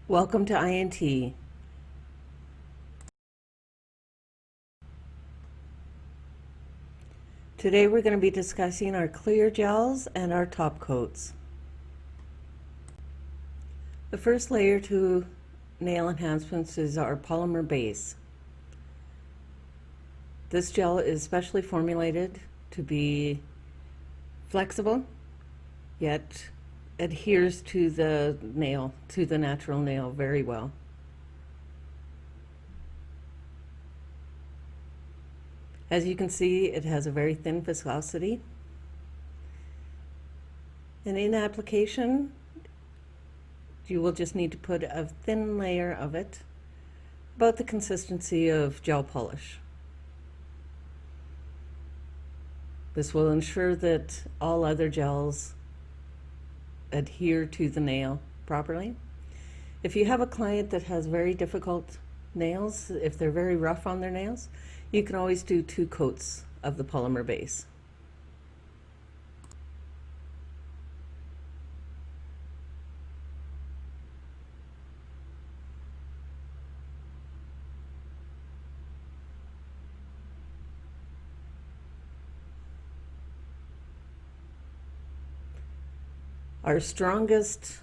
Welcome to INT. Today we're going to be discussing our clear gels and our top coats. The first layer to nail enhancements is our polymer base. This gel is specially formulated to be flexible, yet adheres to the nail, to the natural nail very well. As you can see, it has a very thin viscosity. And in application, you will just need to put a thin layer of it, about the consistency of gel polish. This will ensure that all other gels adhere to the nail properly. If you have a client that has very difficult nails, if they're very rough on their nails, you can always do 2 coats of the polymer base. Our strongest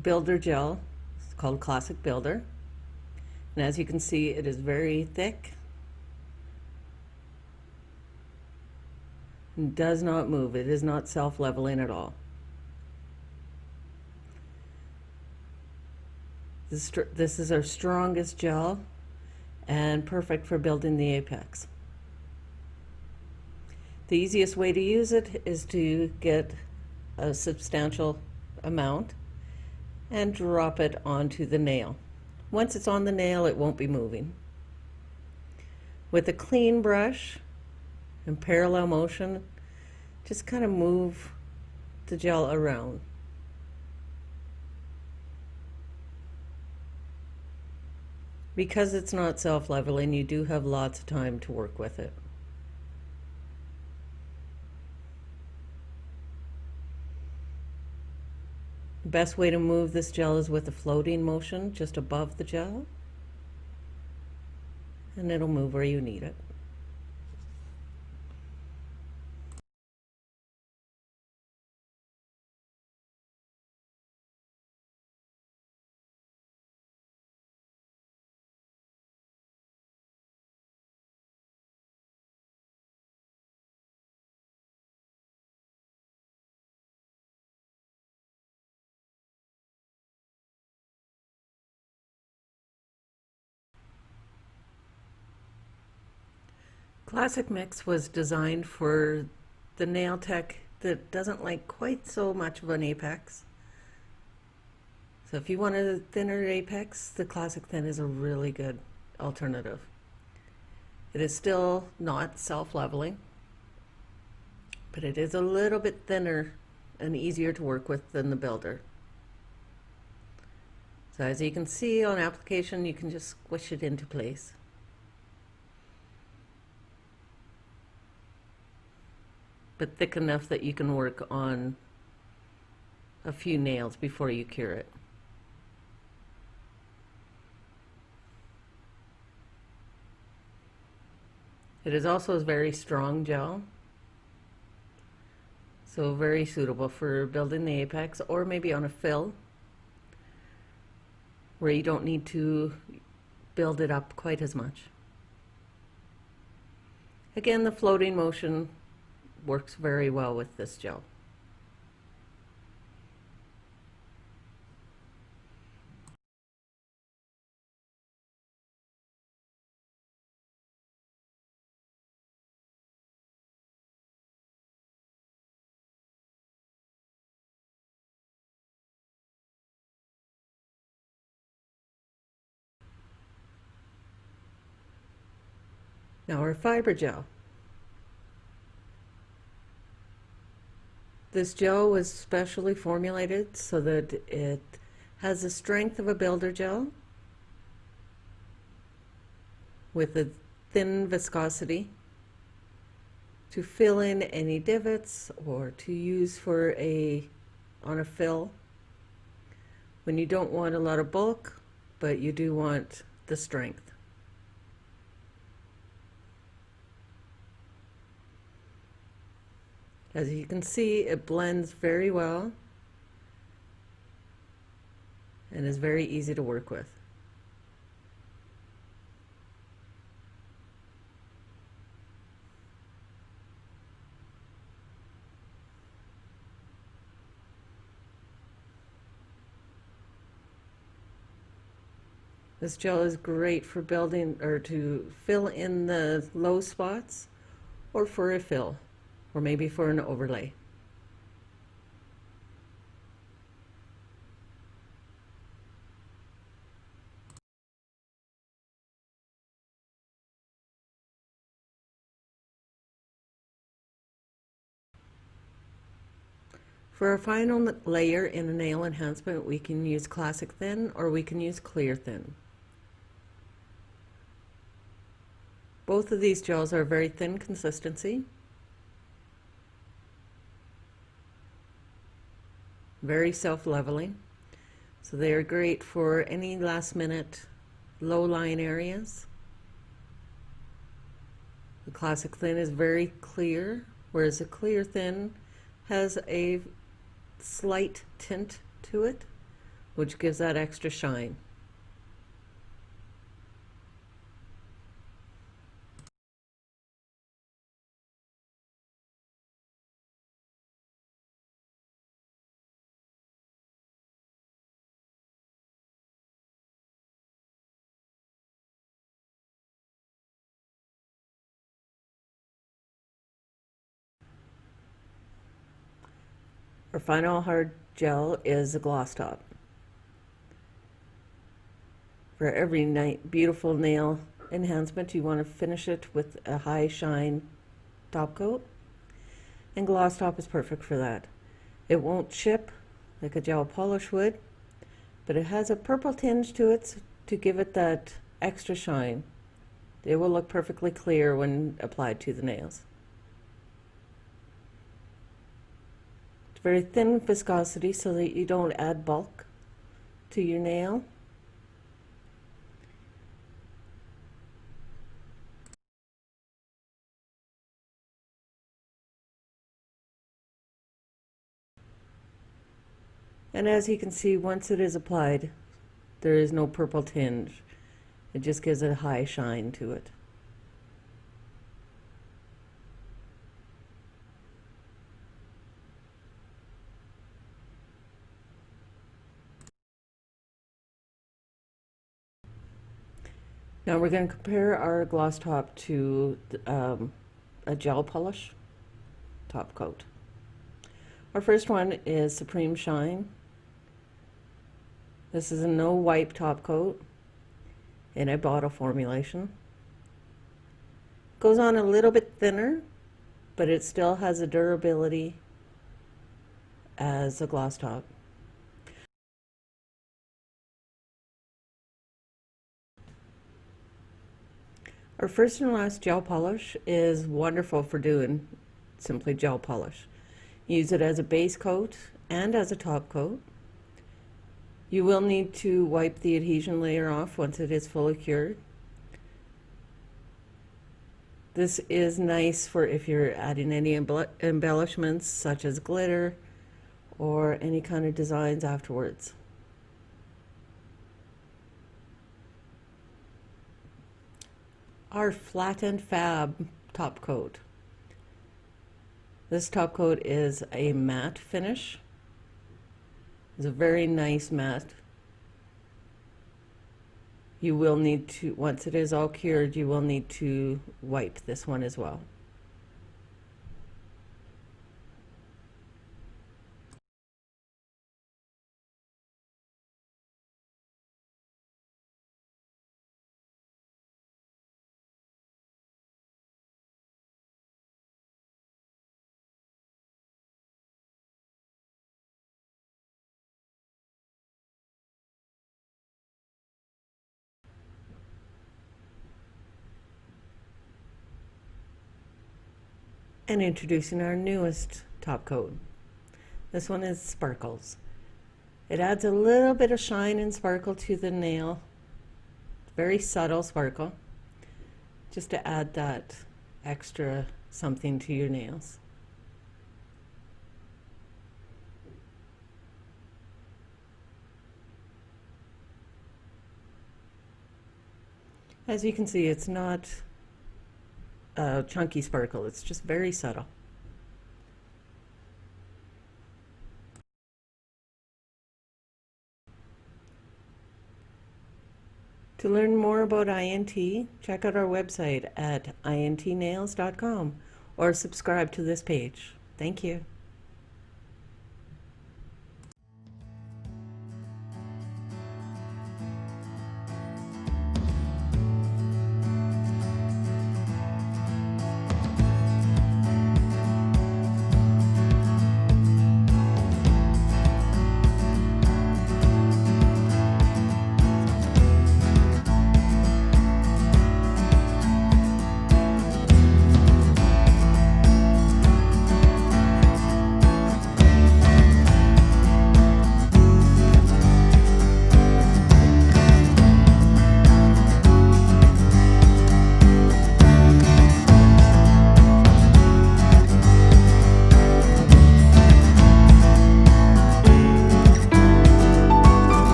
builder gel is called Classic Builder. And as you can see, it is very thick and does not move. It is not self-leveling at all. This is our strongest gel and perfect for building the apex. The easiest way to use it is to get a substantial amount and drop it onto the nail. Once it's on the nail, it won't be moving. With a clean brush and parallel motion, just kind of move the gel around. Because it's not self-leveling, you do have lots of time to work with it. The best way to move this gel is with a floating motion just above the gel, and it'll move where you need it. Classic Mix was designed for the nail tech that doesn't like quite so much of an apex. So if you want a thinner apex, the Classic Thin is a really good alternative. It is still not self-leveling, but it is a little bit thinner and easier to work with than the Builder. So as you can see on application, you can just squish it into place. But thick enough that you can work on a few nails before you cure it. It is also a very strong gel, so very suitable for building the apex or maybe on a fill where you don't need to build it up quite as much. Again, the floating motion works very well with this gel. Now our fiber gel. This gel was specially formulated so that it has the strength of a builder gel with a thin viscosity to fill in any divots or to use for on a fill when you don't want a lot of bulk, but you do want the strength. As you can see, it blends very well and is very easy to work with. This gel is great for building or to fill in the low spots, or for a fill, or maybe for an overlay. For our final layer in a nail enhancement, we can use Classic Thin or we can use Clear Thin. Both of these gels are very thin consistency, very self-leveling, so they are great for any last minute low line areas. The Classic Thin is very clear, whereas the Clear Thin has a slight tint to it, which gives that extra shine. Our final hard gel is a gloss top. For every beautiful nail enhancement, you want to finish it with a high shine top coat, and gloss top is perfect for that. It won't chip like a gel polish would, but it has a purple tinge to it to give it that extra shine. It will look perfectly clear when applied to the nails. It's very thin viscosity so that you don't add bulk to your nail. And as you can see, once it is applied, there is no purple tinge. It just gives it a high shine to it. Now we're going to compare our gloss top to a gel polish top coat. Our first one is Supreme Shine. This is a no wipe top coat in a bottle formulation. Goes on a little bit thinner, but it still has a durability as a gloss top. Our first and last gel polish is wonderful for doing simply gel polish. Use it as a base coat and as a top coat. You will need to wipe the adhesion layer off once it is fully cured. This is nice for if you're adding any embellishments such as glitter or any kind of designs afterwards. Our Flat and Fab top coat. This top coat is a matte finish. It's a very nice matte. You will need to, once it is all cured, you will need to wipe this one as well. And introducing our newest top coat. This one is Sparkles. It adds a little bit of shine and sparkle to the nail. Very subtle sparkle, just to add that extra something to your nails. As you can see, it's not a chunky sparkle, it's just very subtle. To learn more about INT, check out our website at intnails.com or subscribe to this page. Thank you.